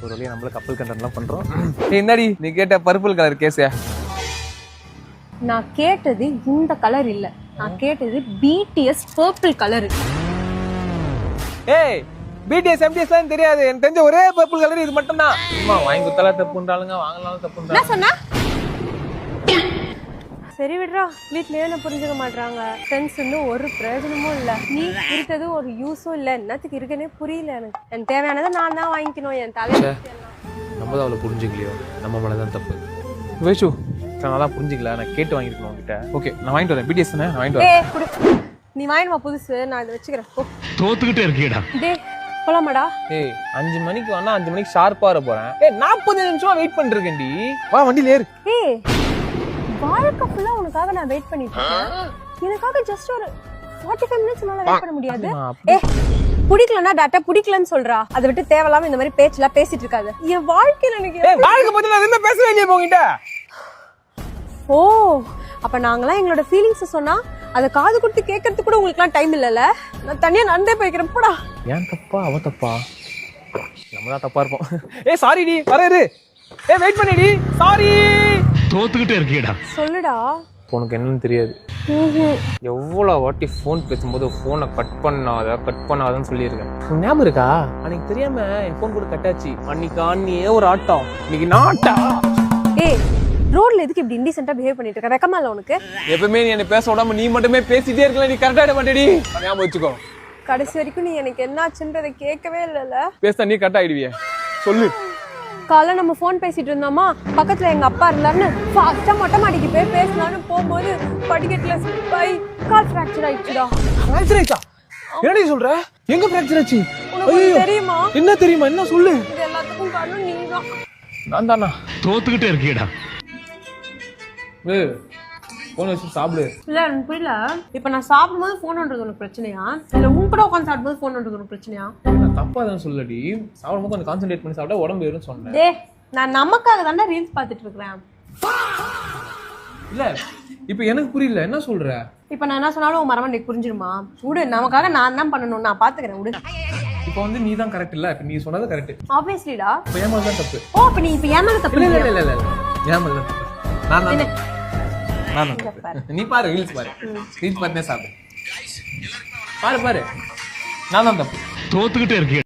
ஒரு வழியா நம்மள கப்பல் கண்டென்ட்லாம் பண்றோம். என்னடி நீ கேட்ட பர்பிள் கலர் கேஸே? நான் கேட்டது இந்த கலர் இல்ல, நான் கேட்டது BTS பர்பிள் கலர். ஏய் BTS MTS எல்லாம் தெரியாது, எனக்கு தெரிஞ்ச ஒரே பர்பிள் கலர் இது மட்டும் தான். அம்மா வாங்கி குத்தல தப்புன்றாளுங்க, வாங்கலாம் தப்புன்றாங்க. என்ன சொன்னா? சரி விடுறா, வீட்லயே என்ன புரிஞ்சுக்க மாட்டாங்க. ஃப்ரெண்ட்ஸ் இன்னும் ஒரு பிரயோஜனமும் இல்ல, நீ இருக்கிறது ஒரு யூஸும் இல்ல. என்னத்துக்கு இருக்குன்னே புரியல எனக்கு. எனக்கு தேவையானதை நான் தான் வாங்கிக்கணும். என் தலையில நம்ம தான் அவளை புரிஞ்சுக்கலையோ, நம்ம மேலதான் தப்பு. வைஷு நான் தான் புரிஞ்சுக்கல, நான் கேட்டு வாங்கிருக்கணும் உங்ககிட்ட. ஓகே நான் வாங்கிட்டு வரேன், BTS தானே நான் வாங்கிட்டு வரேன். நீ வாங்கிடுமா புதுசு, நான் இதை வச்சுக்கிறேன். தோத்துக்கிட்டே இருக்கீடா. டேய் போலாமாடா? ஏய் 5 மணிக்கு வந்தா 5 மணிக்கு ஷார்ப்பா வர போறேன். ஏய் 40 நிமிஷமா வெயிட் பண்ணிருக்கேன்டி, வா வண்டியில ஏறு. ஏய் வாழ்க்கை ஃபுல்லா உனக்காக நான் வெயிட் பண்ணிட்டு இருக்கேன், எனக்காக ஜஸ்ட் ஒரு 45 மினிட்ஸ் மேல வெயிட் பண்ண முடியாது? ஏய் பிடிக்கலன்னா டாட்டா பிடிக்கலன்னு சொல்றா, அதை விட்டு தேவையில்லாம இந்த மாதிரி பேச்செல்லாம் பேசிட்டு இருக்காது. என் வாழ்க்கையில எனக்கு ஏய் வாழ்க்கை பத்தி நான் என்ன பேசவே இல்லையே போகிட்ட. ஓ அப்ப நாங்களாம் எங்களோட ஃபீலிங்ஸ் சொன்னா அதை காது கொடுத்து கேட்கறதுக்கு கூட உங்களுக்குலாம் டைம் இல்லைல்ல? நான் தனியா நடந்தே போய்க்கிறேன் போடா. ஏன் தப்பா அவ தப்பா? நம்ம தான் தப்பா இருப்போம். ஏய் சாரி டி வரேரு. ஏய் வெயிட் பண்ணிடி, சாரி. தோத்துக்கிட்டே இருக்கீடா. சொல்லுடா. உனக்கு என்னன்னு தெரியாது, எவ்வளவு வாட்டி ஃபோன் பேசும்போது போனை கட் பண்ணாதன்னு சொல்லியிருக்கேன். உனக்கு ஞாபகம் இருக்கா? அன்னைக்கு தெரியாம என் போன் கூட கட்டாச்சு. அன்னைக்கு அண்ணியே ஒரு ஆட்டம், இன்னைக்கு நாட்டா. ஏய் ரோட்ல எதுக்கு இப்படி இன்டிசென்ட்டா பிஹேவ் பண்ணிட்டு இருக்க? வெக்கமா இல்ல உனக்கு? எப்பவுமே நீ என்ன பேச விடாம நீ மட்டுமே பேசிட்டே இருக்கல, நீ கரெக்டா ஆயிட மாட்டேடி. ஞாபகம் வச்சுக்கோ, கடைசி வரைக்கும் நீ எனக்கு என்னாச்சுன்றதை கேட்கவே இல்லைல்ல. பேச நீ கரெக்ட் ஆயிடுவிய. சொல்லு. காலைல நம்ம ஃபோன் பேசிட்டு இருந்தோமா, பக்கத்துல எங்க அப்பா இருந்தாருன்னு ஃபாஸ்டா மொட்டை மாடிக்கு போய் பேசலான்னு போகும்போது படிக்கட்டுல ஸ்லிப்பாய் கால் ஃப்ராக்சர் ஆயிடுச்சுடா. ஃப்ராக்சர் ஆயிச்சா? என்னடி சொல்ற? எங்க ஃப்ராக்சர் ஆச்சு? உனக்கு தெரியுமா? என்ன தெரியுமா? என்ன சொல்லு. இது எல்லாத்துக்கும் காரணம் நீதான். நான் தானா? தோத்துக்கிட்டே இருக்கீடா. ஏய் போன் வச்சு சாப்பிடு. இல்ல எனக்கு புரியல, இப்ப நான் சாப்பிடும்போது போன் பண்றது உனக்கு பிரச்சனையா, இல்ல உன் கூட உட்காந்து சாப்பிடும்போது போன் பண்றது உனக்கு பிரச்சனையா? நான் தப்பா தான் சொல்லடி, சாப்பிடும்போது கொஞ்சம் கான்சென்ட்ரேட் பண்ணி சாப்பிட்டா உடம்பு ஏறும்னு சொன்னேன். டேய் நான் நமக்காக தானே ரீல்ஸ் பார்த்துட்டு இருக்கேன். இல்ல இப்போ எனக்கு புரியல, என்ன சொல்ற? இப்ப நான் என்ன சொன்னாலும் உன் மரமண்டைக்கு புரிஞ்சிருமா? விடு, நமக்காக நான் தான் பண்ணணும், நான் பாத்துக்கிறேன் விடு. இப்போ வந்து நீ தான் கரெக்ட் இல்ல, இப்போ நீ சொன்னது கரெக்ட். ஆப்வியஸ்லிடா. இப்போ ஏமால தான் தப்பு. ஓ அப்ப நீ இப்ப ஏமால தப்பு இல்ல இல்ல? இல்ல இல்ல இல்ல ஏமால தான் தப்பு. நான் நீ பாரு ரீல்ஸ் பாரு, ரீல்ஸ் பார்த்தே சாப்பிடு. பாரு நான் தான் தப்பு. தோத்துக்கிட்டே இருக்கீடா.